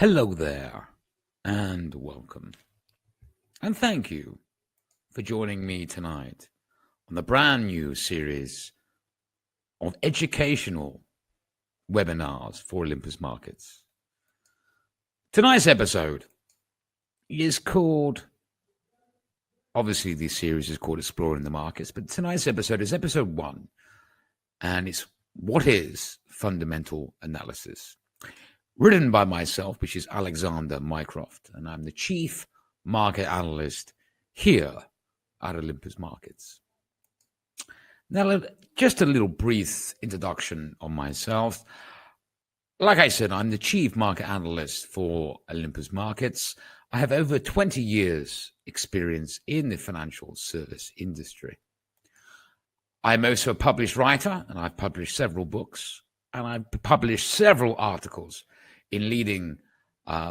Hello there, and welcome. And thank you for joining me tonight on the brand new series of educational webinars for Olympus Markets. Tonight's episode is called, obviously this series is called Exploring the Markets, but tonight's episode is episode 1, and it's What is Fundamental Analysis? Written by myself, which is Alexander Mycroft, and I'm the Chief Market Analyst here at Olympus Markets. Now, just a little brief introduction on myself. Like I said, I'm the Chief Market Analyst for Olympus Markets. I have over 20 years experience in the financial service industry. I'm also a published writer, and I've published several books, and I've published several articles in leading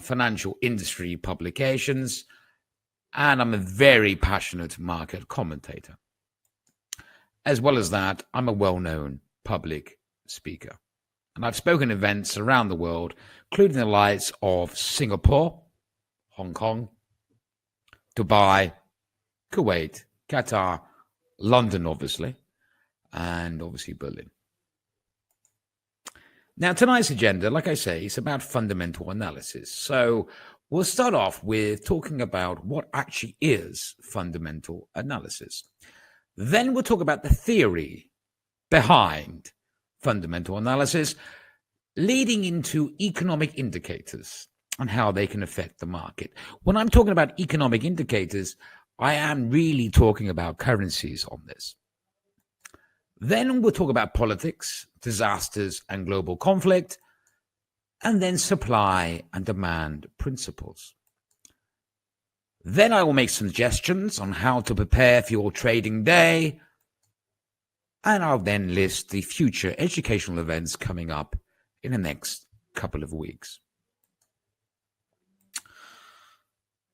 financial industry publications, and I'm a very passionate market commentator. As well as that, I'm a well-known public speaker, and I've spoken at events around the world, including the likes of Singapore, Hong Kong, Dubai, Kuwait, Qatar, London, obviously, and obviously Berlin. Now, tonight's agenda, like I say, is about fundamental analysis. So we'll start off with talking about what actually is fundamental analysis. Then we'll talk about the theory behind fundamental analysis, leading into economic indicators and how they can affect the market. When I'm talking about economic indicators, I am really talking about currencies on this. Then we'll talk about politics, disasters, and global conflict, and then supply and demand principles. Then I will make suggestions on how to prepare for your trading day, and I'll then list the future educational events coming up in the next couple of weeks.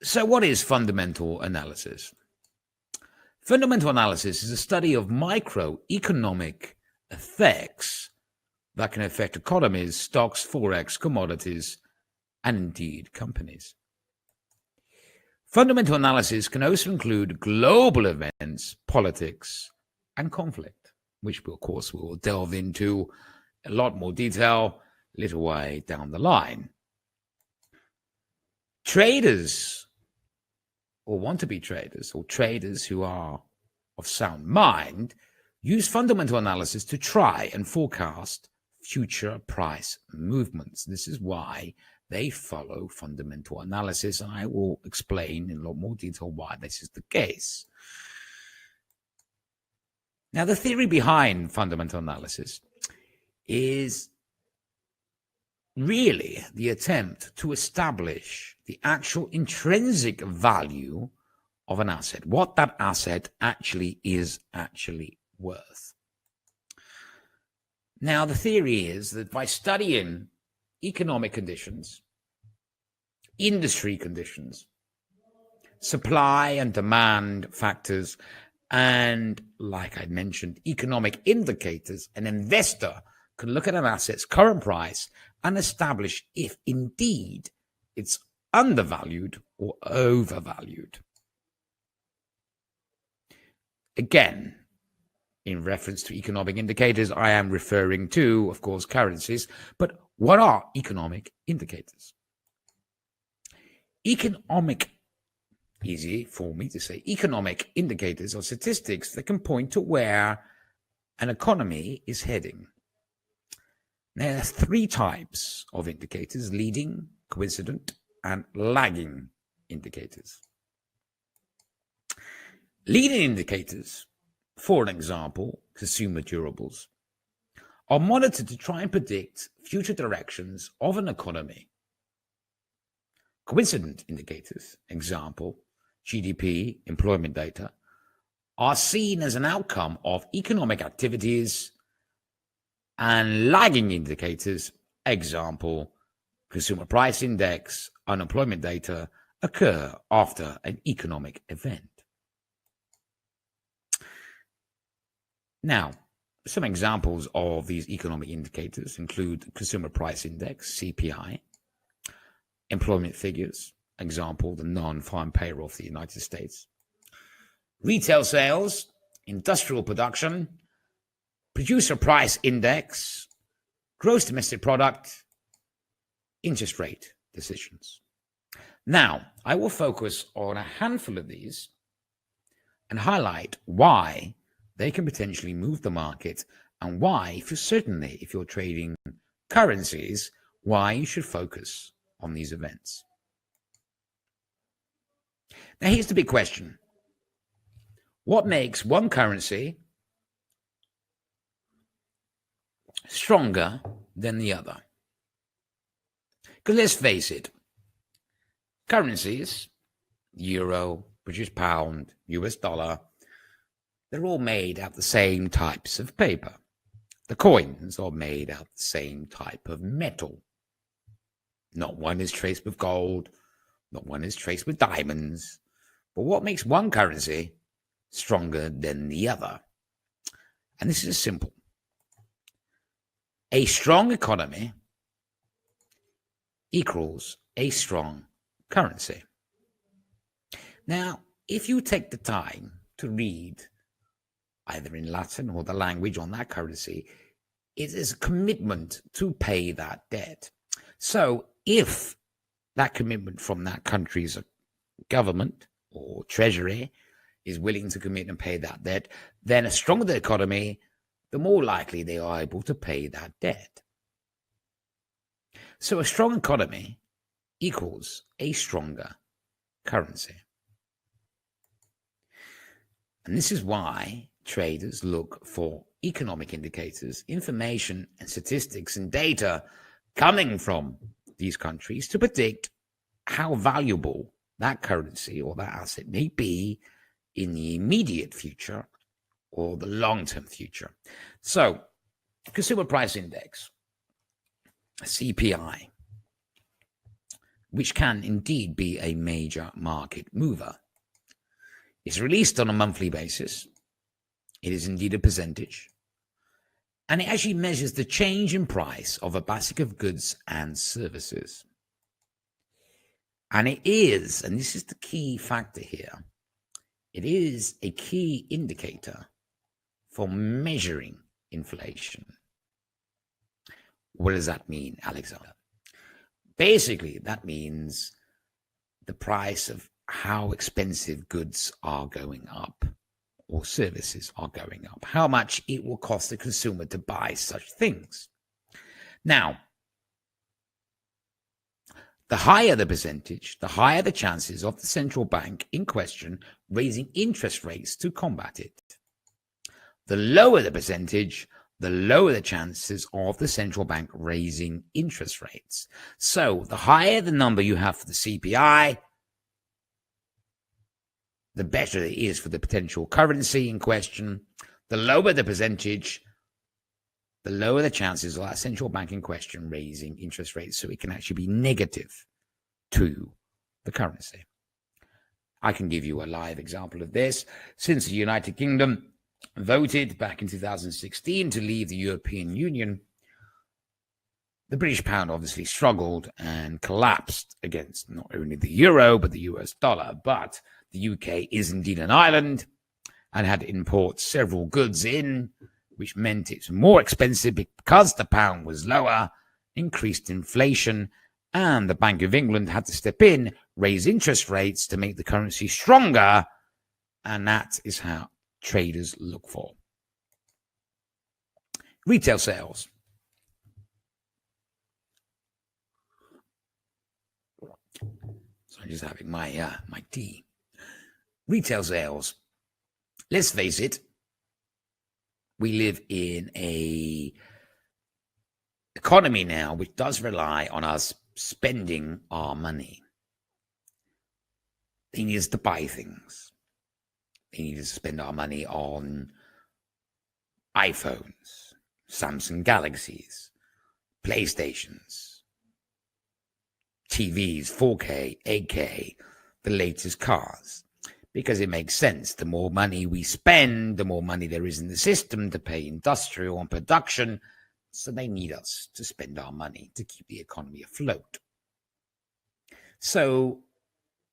So what is fundamental analysis? Fundamental analysis is a study of microeconomic effects that can affect economies, stocks, forex, commodities, and indeed companies. Fundamental analysis can also include global events, politics, and conflict, which of course we will delve into a lot more detail a little way down the line. Traders, or want to be traders, or traders who are of sound mind, use fundamental analysis to try and forecast future price movements. This is why they follow fundamental analysis, and I will explain in a lot more detail why this is the case. Now, the theory behind fundamental analysis is really the attempt to establish the actual intrinsic value of an asset, what that asset actually is worth. Now, the theory is that by studying economic conditions, industry conditions, supply and demand factors, and like I mentioned, economic indicators, an investor can look at an asset's current price and establish if indeed it's undervalued or overvalued. Again, in reference to economic indicators, I am referring to, of course, currencies. But what are economic indicators? Easy for me to say, economic indicators are statistics that can point to where an economy is heading. There are 3 types of indicators: leading, coincident, and lagging indicators. Leading indicators, for an example, consumer durables, are monitored to try and predict future directions of an economy. Coincident indicators, example, GDP, employment data, are seen as an outcome of economic activities, and lagging indicators, example, consumer price index, unemployment data, occur after an economic event. Now, some examples of these economic indicators include consumer price index, CPI, employment figures, example, the non-farm payroll of the United States, retail sales, industrial production, producer price index, gross domestic product, interest rate decisions. Now, I will focus on a handful of these and highlight why they can potentially move the market and why, if you're trading currencies, why you should focus on these events. Now, here's the big question. What makes one currency stronger than the other? Because let's face it, currencies, euro, British pound, US dollar, they're all made out of the same types of paper. The coins are made out of the same type of metal. Not one is traced with gold, not one is traced with diamonds. But what makes one currency stronger than the other? And this is simple. A strong economy equals a strong currency. Now, if you take the time to read either in Latin or the language on that currency, it is a commitment to pay that debt. So if that commitment from that country's government or treasury is willing to commit and pay that debt, then a stronger the economy, the more likely they are able to pay that debt. So a strong economy equals a stronger currency. And this is why traders look for economic indicators, information and statistics and data coming from these countries to predict how valuable that currency or that asset may be in the immediate future or the long-term future. So, Consumer Price Index, CPI, which can indeed be a major market mover, is released on a monthly basis. It is indeed a percentage. And it actually measures the change in price of a basket of goods and services. And it is, and this is the key factor here, it is a key indicator for measuring inflation. What does that mean, Alexander? Basically, that means the price of how expensive goods are going up or services are going up, how much it will cost the consumer to buy such things. Now, the higher the percentage, the higher the chances of the central bank in question raising interest rates to combat it. The lower the percentage, the lower the chances of the central bank raising interest rates. So the higher the number you have for the CPI, the better it is for the potential currency in question. The lower the percentage, the lower the chances of that central bank in question raising interest rates, so it can actually be negative to the currency. I can give you a live example of this. Since the United Kingdom voted back in 2016 to leave the European Union, the British pound obviously struggled and collapsed against not only the euro, but the US dollar. But the UK is indeed an island and had to import several goods in, which meant it's more expensive because the pound was lower, increased inflation, and the Bank of England had to step in, raise interest rates to make the currency stronger, and that is how traders look for. Retail sales. So I'm just having my tea. Retail sales. Let's face it, we live in a economy now which does rely on us spending our money. They need us to buy things. They need us to spend our money on iPhones, Samsung Galaxies, PlayStations, TVs, 4K, 8K, the latest cars. Because it makes sense. The more money we spend, the more money there is in the system to pay industrial and production. So they need us to spend our money to keep the economy afloat. So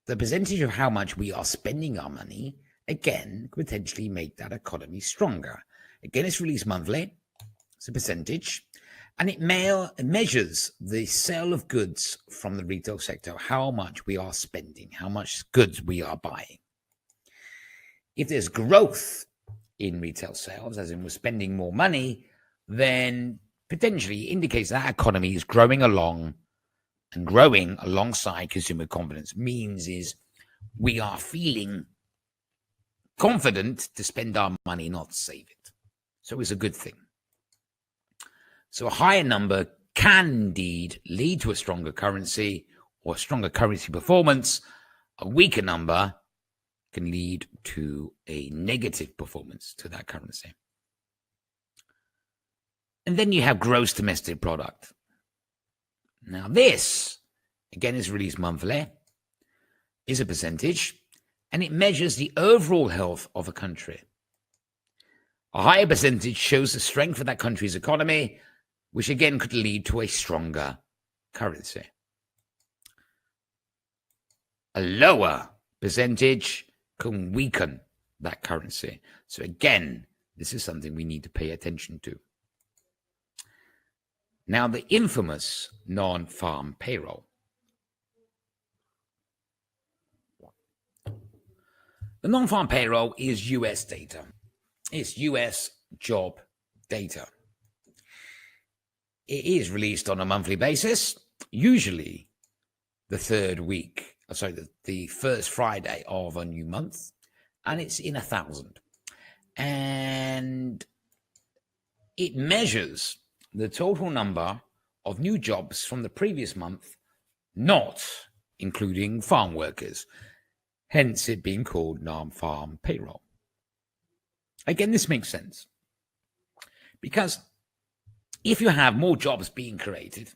the percentage of how much we are spending our money, again, could potentially make that economy stronger. Again, it's released monthly. It's a percentage. And it measures the sale of goods from the retail sector, how much we are spending, how much goods we are buying. If there's growth in retail sales, as in we're spending more money, then potentially indicates that economy is growing along and growing alongside consumer confidence. Means is we are feeling confident to spend our money, not save it. So it's a good thing. So a higher number can indeed lead to a stronger currency or stronger currency performance. A weaker number can lead to a negative performance to that currency. And then you have gross domestic product. Now this, again, is released monthly, is a percentage, and it measures the overall health of a country. A higher percentage shows the strength of that country's economy, which again could lead to a stronger currency. A lower percentage can weaken that currency. So again, this is something we need to pay attention to. Now, the infamous non-farm payroll. The non-farm payroll is US data. It's US job data. It is released on a monthly basis, usually the first Friday of a new month, and it's in 1,000. And it measures the total number of new jobs from the previous month, not including farm workers, hence it being called non-farm payroll. Again, this makes sense because if you have more jobs being created,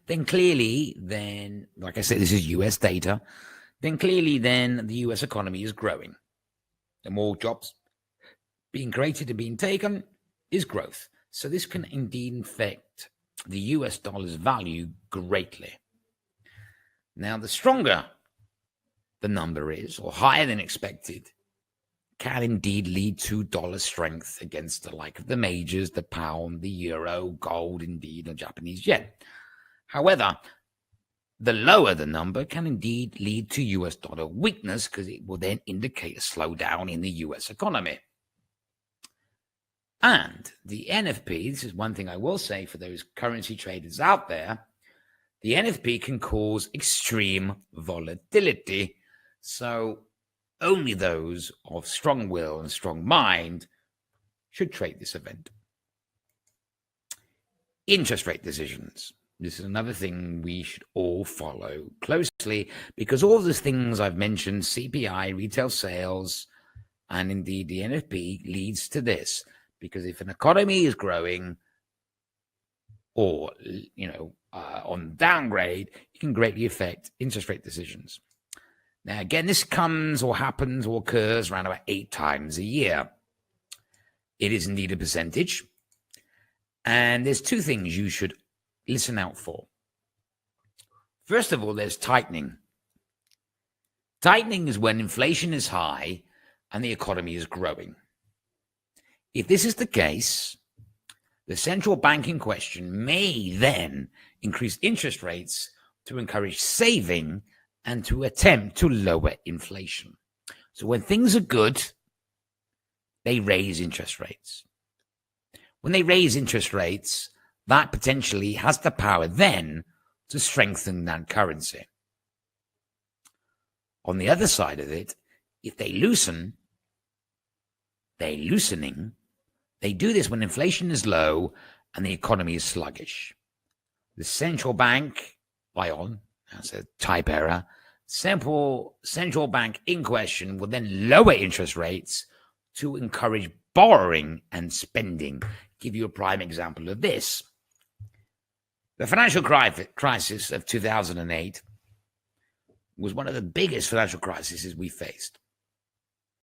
then clearly, like I said, this is US data, then clearly the US economy is growing. The more jobs being created and being taken is growth. So this can indeed affect the US dollar's value greatly. Now, the stronger the number is, or higher than expected, can indeed lead to dollar strength against the like of the majors, the pound, the euro, gold, indeed, and Japanese yen. However, the lower the number can indeed lead to US dollar weakness because it will then indicate a slowdown in the US economy. And the NFP, this is one thing I will say for those currency traders out there, the NFP can cause extreme volatility. So only those of strong will and strong mind should trade this event. Interest rate decisions. This is another thing we should all follow closely because all these things I've mentioned, CPI, retail sales, and indeed the NFP leads to this. Because if an economy is growing or, on downgrade, it can greatly affect interest rate decisions. Now, again, this comes or happens or occurs around about 8 times a year. It is indeed a percentage. And there's 2 things you should listen out for. First of all, there's tightening. Tightening is when inflation is high and the economy is growing. If this is the case, the central bank in question may then increase interest rates to encourage saving and to attempt to lower inflation. So when things are good, they raise interest rates. When they raise interest rates, that potentially has the power then to strengthen that currency. On the other side of it, if they loosen, they're loosening. They do this when inflation is low and the economy is sluggish. The central bank, that's a type error, central bank in question will then lower interest rates to encourage borrowing and spending. Give you a prime example of this. The financial crisis of 2008 was one of the biggest financial crises we faced.